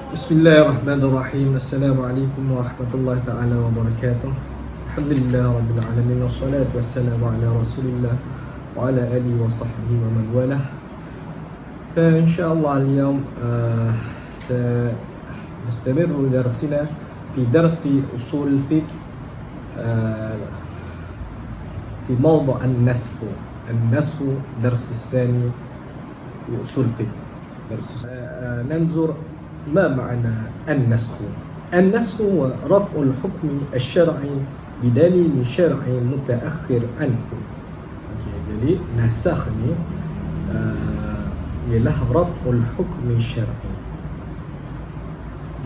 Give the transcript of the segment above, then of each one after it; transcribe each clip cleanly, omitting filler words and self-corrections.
Bismillahirrahmanirrahim. Assalamualaikum warahmatullahi taala wabarakatuh. Alhamdulillah rabbil alamin wassalatu wassalamu ala Rasulillah wa ala alihi wa sahbihi wa man walah. فإن شاء الله اليوم سنستمر درسنا في درس أصول الفقه في موضوع النسخ. النسخ درس الثاني في أصول الفقه. ننظر ما معنى النسخ. النسخ هو رفع الحكم الشرعي بدليل شرعي متأخر عنه. Jadi nasakh ni ialah raf'ul hukmi syar'i,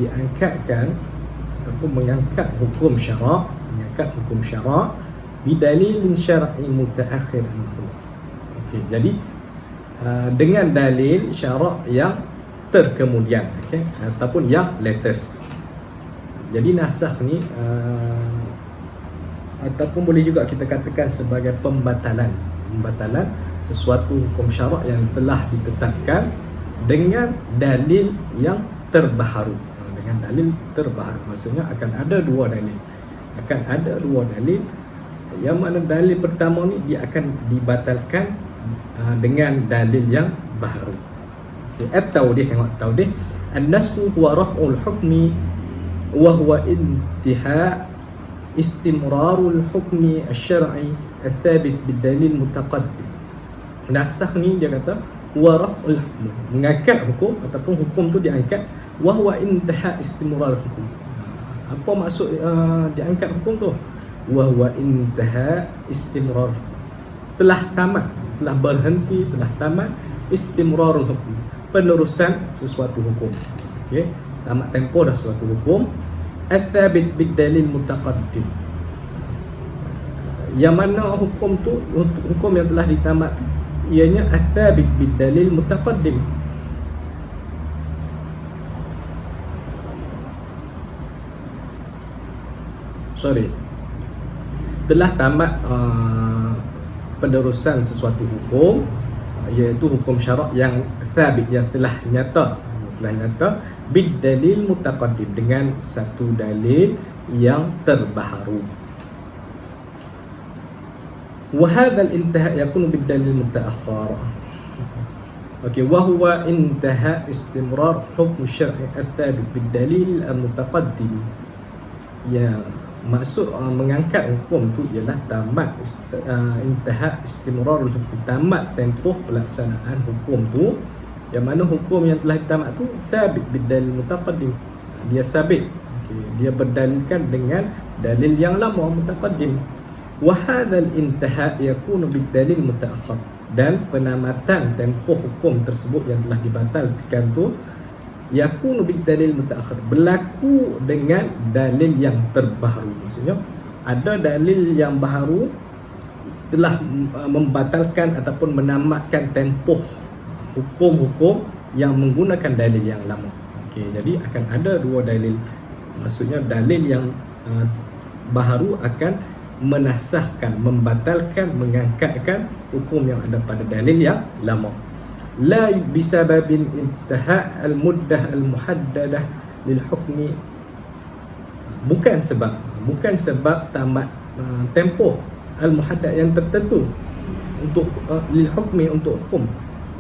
diangkatkan ataupun mengangkat hukum syarak, bidalilin syar'i mutaakhir anhu. Okey, jadi dengan dalil syarak yang terkemudian, okey, ataupun yang latest. Jadi nasakh ni ataupun boleh juga kita katakan sebagai pembatalan sesuatu hukum syarak yang telah ditetapkan dengan dalil yang terbaharu. Maksudnya akan ada dua dalil, yang mana dalil pertama ni dia akan dibatalkan dengan dalil yang baharu. At-tawdih, tengok tawdih. An-nasxu huwa raf'ul hukmi wa huwa intihai istimrarul hukmi asy-syar'i al-thabit bid-dalil mutaqaddim. Nasakh ni dia kata huwa raf'ul hukm, mengangkat hukum ataupun hukum tu diangkat, wa huwa intihai istimrar hukum. Apa maksud diangkat hukum tu? Wa huwa intihai istimrar, telah tamat, telah berhenti, telah tamat istimrarul hukum, penerusan sesuatu hukum. Okey, tamat tempoh dah sesuatu hukum. Al-thabit bid-dalil mutaqaddim, yang mana hukum tu, hukum yang telah ditamat ianya al-thabit bid-dalil mutaqaddim. Telah tamat penerusan sesuatu hukum, iaitu hukum syarak yang thabit, yang telah nyata bid-dalil mutaqaddim, dengan satu dalil yang terbaharu. Wa hadzal intihai yakunu bid-dalil mutaakhir. Okey, wa huwa intihai istimrar hukm syar'i al-thabit bid-dalil al-mutaqaddim. Ya, maksud mengangkat hukum tu ialah tamat intihai istimrar hukum, tamat tempoh pelaksanaan hukum tu, yang mana hukum yang telah ditamat tu thabit bid-dalil mutaqaddim, dia sabit, dia berdalilkan dengan dalil yang lama mutaqaddim. Wa hadzal intihai yakunu bid-dalil mutaakhir, dan penamatan tempoh hukum tersebut yang telah dibatalkan tu yakunu bid-dalil mutaakhir, berlaku dengan dalil yang terbaharu. Maksudnya ada dalil yang baharu telah membatalkan ataupun menamatkan tempoh hukum-hukum yang menggunakan dalil yang lama. Okey, jadi akan ada dua dalil. Maksudnya dalil yang baharu akan menasahkan, membatalkan, mengangkatkan hukum yang ada pada dalil yang lama. La bisababin intihai al-muddah al-muhaddadah lil hukmi, bukan sebab tamat tempoh al-muhaddad yang tertentu untuk lil hukmi, untuk hukum.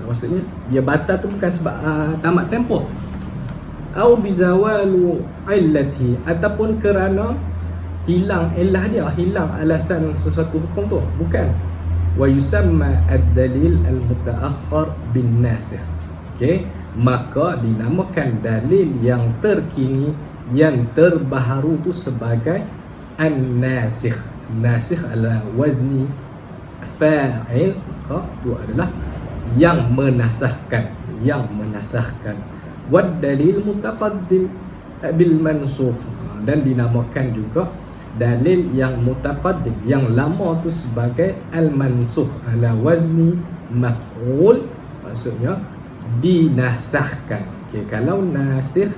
Maksudnya dia batal tu bukan sebab tamat tempoh, au bizawalu illati, ataupun kerana hilang illah dia, hilang alasan sesuatu hukum tu, bukan. Wa yusamma ad-dalil al-mutaakhir bin nasikh. Okey, maka dinamakan dalil yang terkini, yang terbaharu tu sebagai an-nasikh. Nasikh ala wazni fa'il, maka itu adalah yang menasahkan. Wad dalil mutaqaddim bil mansukh, dan dinamakan juga dalil yang mutaqaddim, yang lama tu sebagai al-mansukh ala wazni maf'ul, maksudnya dinasahkan. Okey, kalau nasikh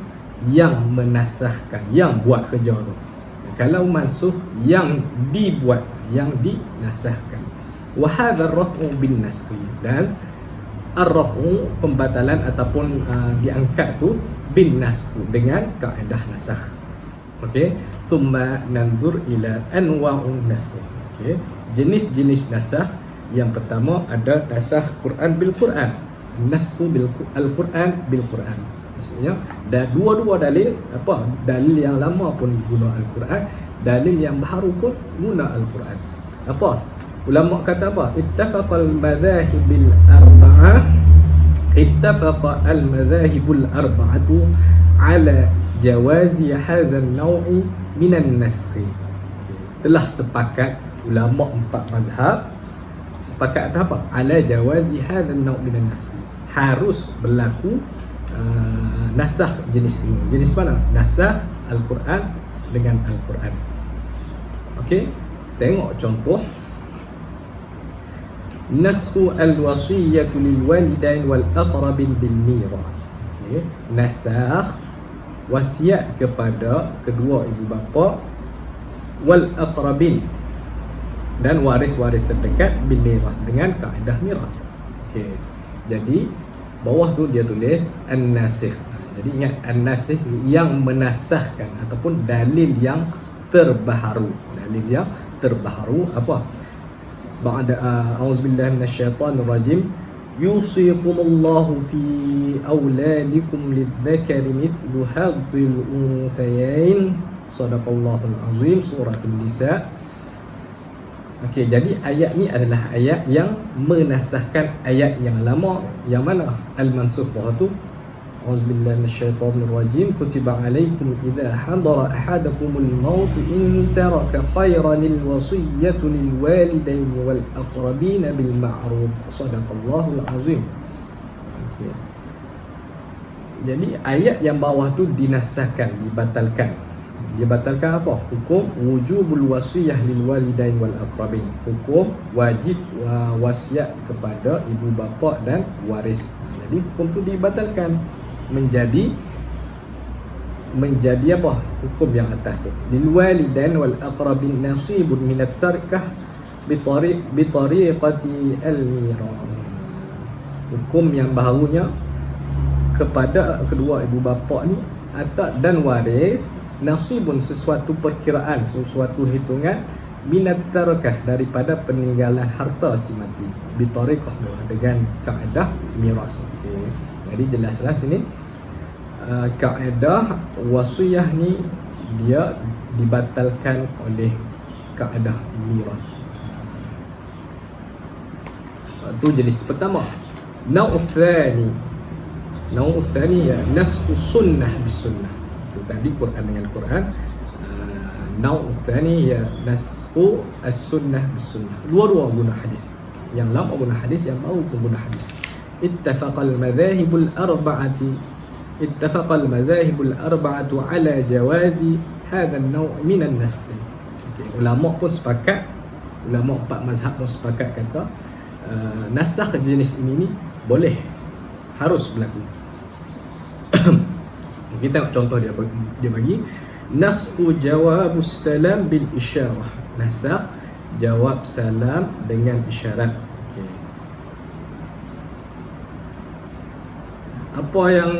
yang menasahkan, yang buat kerja tu. Kalau mansukh yang dibuat, yang dinasahkan. Wa hadha ar-raf'u bin naskhi, dan ar-raf'u pembatalan ataupun diangkat tu bin nasakh, dengan kaedah nasakh. Okey, thumma nanzur ila anwa'un nasakh. Okey, jenis-jenis nasakh. Yang pertama ada nasakh Quran bil Quran, nasakh bil Al-Quran bil Quran. Maksudnya dah dua-dua dalil, apa, dalil yang lama pun guna Al-Quran, dalil yang baru pun guna Al-Quran. Apa ulama kata? Apa? Ittafaqal madhahibil arba'ah, ittafaqa al madhahibul arba'atu ala jawazi hadzal naw'i minan nasakh. Telah sepakat ulama empat mazhab sepakat atas apa? Ala jawazi hadzal naw' minan nasakh, harus berlaku nasakh jenis ini. Jenis mana? Nasakh Al-Quran dengan Al-Quran. Okey, tengok contoh. Nasakh al-wasiyyatu lil walidain wal aqrabin bil mirath. Okey, nasakh wasiat kepada kedua ibu bapa, wal aqrabin, dan waris-waris terdekat, bil mirath, dengan kaedah mirath. Okey, jadi bawah tu dia tulis an-nasikh. Jadi ingat, an-nasikh yang menasahkan ataupun dalil yang terbaharu. Dalil yang terbaharu apa? Ba'da a'udzubillahi minasyaitonir rajim, yusikumullahu fi auladikum lidzakari mithlu hadzil unthayain. Shadaqallahul azim, surah An-Nisa. Okey, jadi ayat ni adalah ayat yang menasahkan ayat yang lama. Yang mana? Al-mansukh bawah tu. Auzubillahi minasyaitonir rajim. Kutiba alaikum idza hadara ahadakumul maut in taraka khairanil wasiyyatu lil walidaini wal aqrabina bil ma'ruf. Shadaqallahul azim. Okey. Jadi ayat yang bawah tu dinasahkan, dibatalkan. Dia batalkan apa? Hukum wujubul wasiyah lil walidain wal aqrabin. Hukum wajib wasiat kepada ibu bapa dan waris. Jadi hukum tu dibatalkan, menjadi apa? Hukum yang atas tu. Lil walidain wal aqrabin nasibun min at-tarkah bi tariqati al-mirath. Hukum yang barunya kepada kedua ibu bapa ni dan waris, nasibun, sesuatu perkiraan, sesuatu hitungan, minat tarakah, daripada peninggalan harta si mati, bitariqah, dengan kaedah miras. Okay. Jadi jelaslah sini kaedah wasiyah ni dia dibatalkan oleh kaedah miras. Itu jenis pertama. Nau'uthani ya nasxu sunnah bis sunnah. Tadi Quran dengan Quran. Nau'uthani ya nasxu as-sunnah bis sunnah. Dua-dua guna hadis. Yang lama guna hadis, yang baru pun guna hadis. Ittafaqal madhahibul arba'atu ala jawazi hadha an-naw' min an-nasx. Ulama pun sepakat, ulama empat mazhab pun sepakat kata nasakh jenis ini ni boleh, harus berlaku. Kita tengok contoh dia bagi nasxu jawabus salam bil isyarah. Nasakh jawab salam dengan isyarat. Okay. Apa yang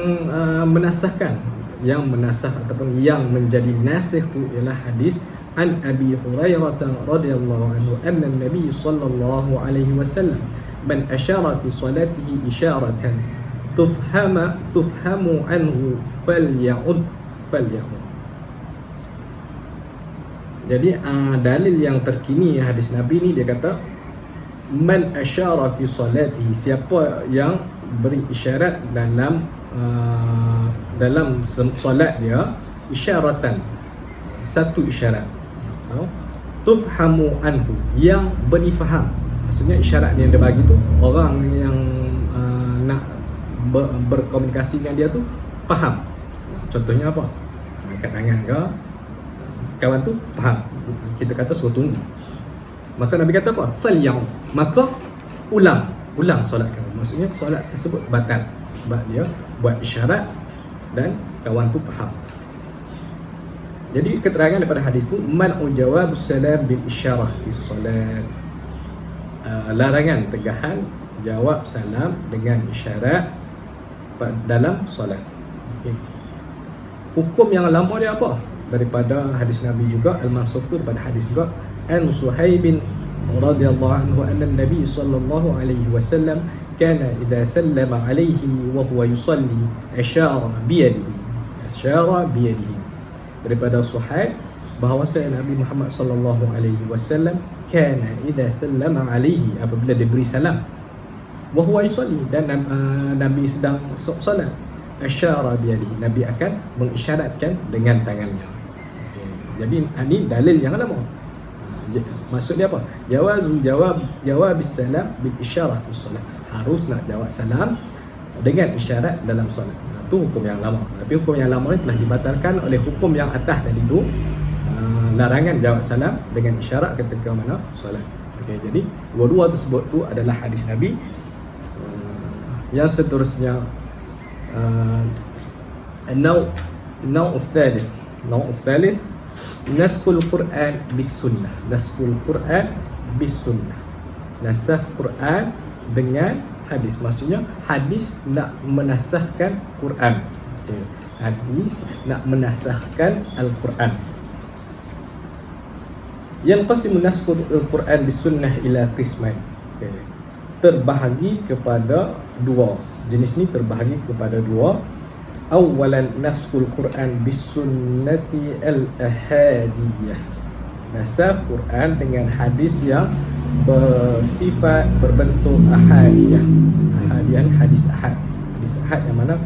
menasahkan? Yang menasah ataupun yang menjadi nasikh tu ialah hadis an Abi Hurairah radhiyallahu anhu anna Nabi sallallahu alaihi wasallam man asyara fi salatihi isyaratan tufhamu anhu falya'ud. Jadi dalil yang terkini hadis Nabi ni, dia kata man asyara fi salatihi, siapa yang beri isyarat dalam solat dia, isyaratan, satu isyarat, tufhamu anhu, yang beri faham. Maksudnya isyarat yang dia bagi tu, orang yang nak berkomunikasi dengan dia tu faham. Contohnya apa? Angkat tangan ke, kawan tu faham, kita kata suruh tunggu. Maka Nabi kata apa? Falya'ud, maka ulang solat kamu. Maksudnya solat tersebut batal sebab dia buat isyarat dan kawan tu faham. Jadi keterangan daripada hadis tu, man'u jawabus salam bil isyarah bis salat, larangan, tegahan jawab salam dengan isyarat dalam solat. Okey. hukum yang lama dia apa? Daripada hadis Nabi juga, al-mansukh tu daripada hadis juga. An Suhaib radhiyallahu anhu anna Nabi sallallahu alaihi wasallam kana idza sallama alaihi wa huwa yusalli asyara bi yadihi. Daripada Suhaib bahawa Nabi Muhammad sallallahu alaihi wasallam kana idza sallama alaihi, apabila diberi salam, wa huwa yusalli, dan Nabi sedang solat, asyara bi yadihi, Nabi akan mengisyaratkan dengan tangannya. Okay. Jadi ini dalil yang lama. Maksud dia apa? Jawabis salam bil isyarah fi solat. Harus nak jawab salam dengan isyarat dalam solat. Itu hukum yang lama. Tapi hukum yang lama ni telah dibatalkan oleh hukum yang atas tadi tu, larangan jawab salam dengan isyarat ketika mana solat. Okey, jadi dua-dua tersebut tu adalah hadis Nabi. Yang seterusnya, النوع الثالث نسخ القرآن بالسنة. Nasakh Quran dengan hadis. Maksudnya hadis nak menasahkan Quran. Okay. Hadis nak menasahkan Al-Quran. Yanqasimu nasakh al-Quran bis-sunnah ila qismain. Okay. Terbahagi kepada dua. Jenis ni terbahagi kepada dua. Awalan naskhul Quran bis-sunnati al-ahadiyah. Nasakh Quran dengan hadis yang bersifat berbentuk ahadiyah. Ahadiyah, hadis ahad. Hadis ahad yang mana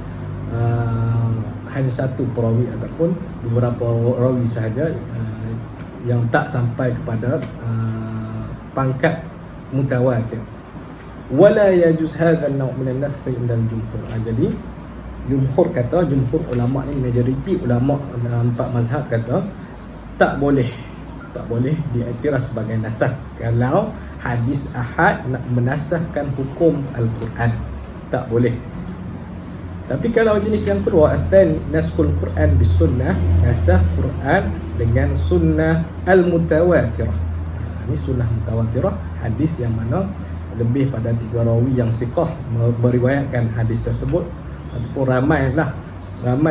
hanya satu perawi ataupun beberapa rawi sahaja, yang tak sampai kepada pangkat mutawatir. Wala yajuz hadha an-naw' min an-nasakh inda al-jumhur. Jadi jumhur kata, jumhur ulama ni, majoriti ulama empat mazhab kata tak boleh diiktiraf sebagai nasakh kalau hadis ahad nak menasahkan hukum Al-Quran. Tak boleh. Tapi kalau jenis yang kedua, al-thani naskhul Quran bis sunnah, nasakh Quran dengan sunnah al-mutawatirah. Ini sunnah mutawatirah, hadis yang mana lebih pada 3 rawi yang siqah meriwayatkan hadis tersebut, ataupun ramai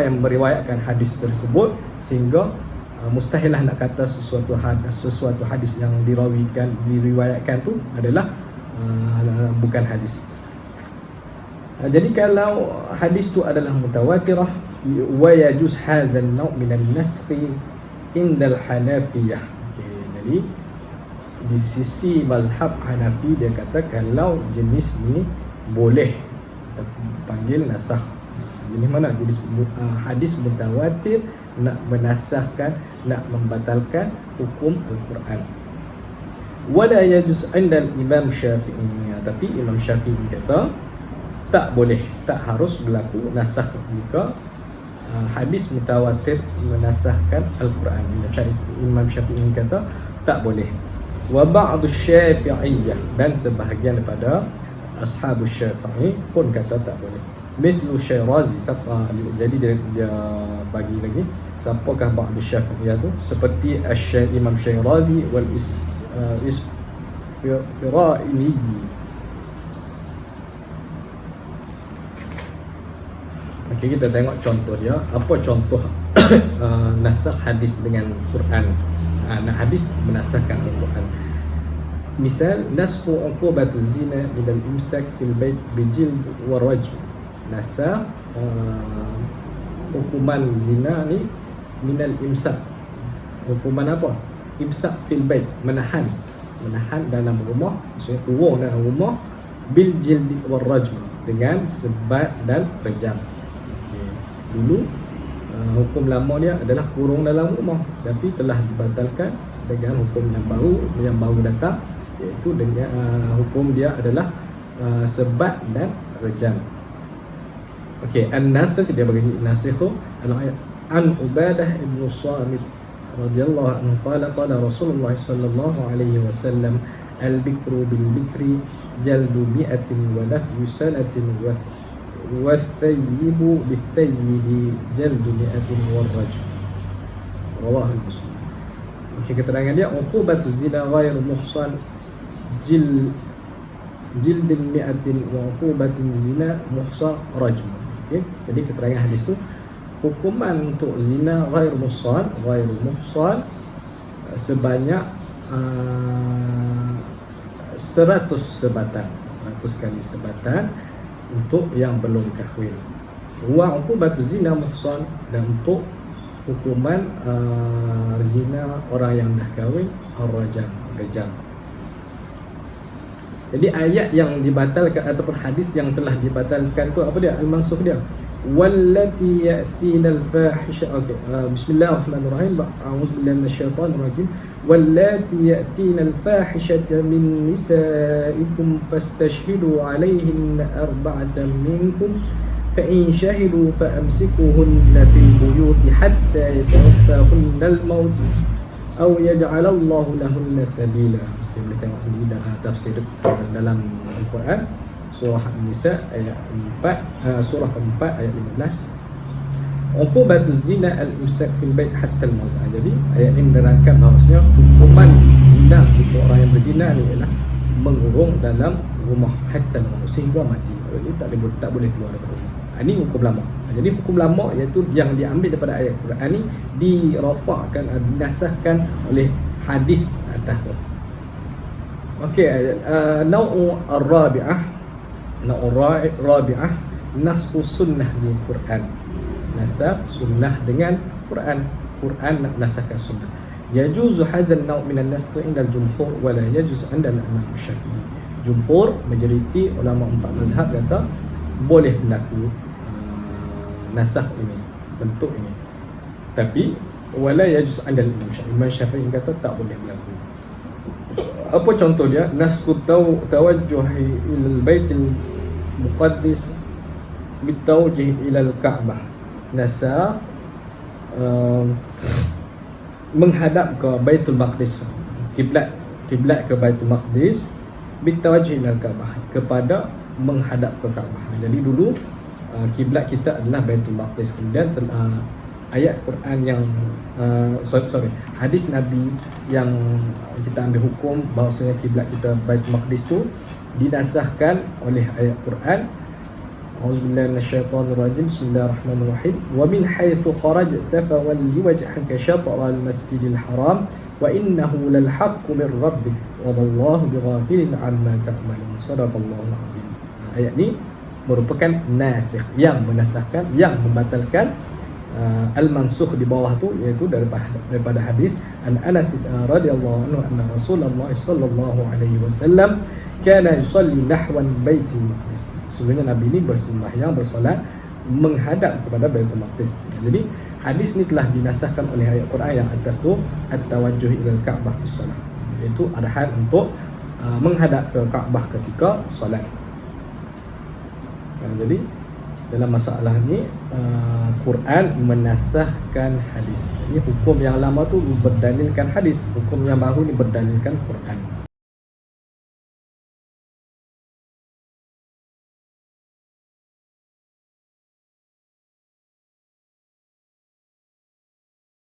yang meriwayatkan hadis tersebut, sehingga mustahillah nak kata sesuatu hadis yang diriwayatkan tu adalah bukan hadis. Jadi kalau hadis tu adalah mutawatirah, wa yajuz hadzal naw' min an-naskh indal Hanafiyah. Okey, jadi di sisi mazhab Hanafi dia kata kalau jenis ni boleh kita panggil nasakh. Jenis mana? Jenis hadis mutawatir nak menasahkan, nak membatalkan hukum Al-Quran. Wala yajuz indal Imam Syafi'i. Tapi Imam Syafi'i kata tak boleh, tak harus berlaku nasakh jika hadis mutawatir menasahkan Al-Quran. Imam Syafi'i kata tak boleh. Wa ba'du Syafi'iyyah, dan sebahagian daripada ashabus Syafi'i pun kata tak boleh. Mithlu Syairazi, jadi dia bagi lagi siapakah ba'du Syafi'iyyah tu, seperti Imam Syairazi wal Isfira'ini. Okey, kita tengok contoh dia. Apa contoh nasakh hadis dengan Quran? Hadis menasahkan Al-Quran. Misal nasakh uqubatu zina min al-imsak fil bait bijild wa rajm. Nasakh hukuman zina ni min al-imsak. Hukuman apa? Imsak fil bait, menahan dalam rumah, maksudnya kurung dalam rumah, bil jild wa rajm, dengan sebat dan rejam. Dulu hukum lama dia adalah kurung dalam rumah, tapi telah dibatalkan dengan hukum yang baru datang, iaitu dengan hukum dia adalah sebat dan rejam. Okey, an-nasikh dia bagi nasikh an Ubadah ibn Samit radhiyallahu anhu qala Rasulullah sallallahu alaihi wasallam al-bikru bil bikri jaldu mi'atin wa nafyu sanatin والثيب بالثيب جلد 100 والرجم. رواه مسلم. Okey, keterangan dia uqubatu zina ghair muhsan jildin 100 wa uqubatin zina muhsan rajm. Okey, jadi keterangan hadis tu hukuman untuk zina ghair muhsan sebanyak 100 sebatan, 100 kali sebatan untuk yang belum kahwin. Wa uqubatu zina muhsan, dan untuk hukuman zina orang yang dah kahwin ar-rajam. Jadi ayat yang dibatalkan ataupun hadis yang telah dibatalkan tu apa dia? Al-mansukh dia. Wallati ya'tina al-fahisha. Okey. Bismillahirrahmanirrahim. A'udzubillahi minasyaitonir rajim. Wallati ya'tina al-fahishata min nisaikum fastashhidu 'alayhinna arba'atan minkum fa in shahidu fa amsikuhunna fil buyuti hatta yatawaffahunna al-maut aw yaj'alallahu lahunna sabila. Kita boleh tengok di tafsir dalam Al-Quran, surah An-Nisa ayat 4, surah 4 ayat 15. Uqubatu zina al-imsak fil bait hatta al-maut. Jadi ayat ini menerangkan bahawasanya hukuman zina untuk orang yang berzina ni ialah mengurung dalam rumah hatta al-maut, sehingga mati. Jadi tak boleh keluar daripada rumah. Ini hukum lama. Jadi hukum lama iaitu yang diambil daripada ayat Quran ni dirafa'kan, dinasahkan oleh hadis atas tu. Okey, nau'u ar-rabi'ah, nasxu sunnah bil Quran. Nasakh sunnah dengan Quran. Quran nak nasahkan sunnah. Yajuzu hazal nau' min an-nasakh inda al-jumhur wa la yajuz 'inda al-imam Syafi'i. Jumhur, majoriti ulama empat mazhab kata boleh berlaku nasakh ini, bentuk ini. Tapi wala yajuz 'inda al-imam Syafi'i. Imam Syafi'i kata tak boleh berlaku. Apa contoh dia? Nasku tawajjuhi ilal baitil muqaddis bitawjih ilal Ka'bah. Nasakh menghadap ke Baitul Maqdis, kiblat ke Baitul Maqdis, bitawajjuh ilal Ka'bah, kepada menghadap ke Ka'bah. Jadi dulu kiblat kita adalah Baitul Maqdis. Kemudian ayat Quran yang hadis Nabi yang kita ambil hukum bahawasanya kiblat kita Baitul Maqdis tu dinasahkan oleh ayat Quran. A'udzubillahi minasyaitonir rajim. Bismillahirrahmanirrahim. Wa min haitsu kharajta fawalli wajhaka syatral masjidil haram wa innahu lal haqqu min rabbik wa wallahu bighafilin amma ta'malun. Sadaqallahul azim. Ayat ni merupakan nasikh, yang menasahkan, yang membatalkan al-mansukh di bawah tu, iaitu daripada hadis an Anas radhiyallahu anhu anna Rasulullah sallallahu alaihi wasallam kana yusalli nahwan Baitul Maqdis. Sebenarnya Nabi ini bersolat menghadap kepada Baitul Maqdis. Jadi hadis ni telah dinasahkan oleh ayat Quran yang atas tu, at-tawajjuh ilal Ka'bah bis solat, iaitu arahan untuk menghadap ke Ka'bah ketika solat. Jadi dalam masalah ni Quran menasahkan hadis. Jadi hukum yang lama tu berdalilkan hadis, hukum yang baru ni berdalilkan Quran.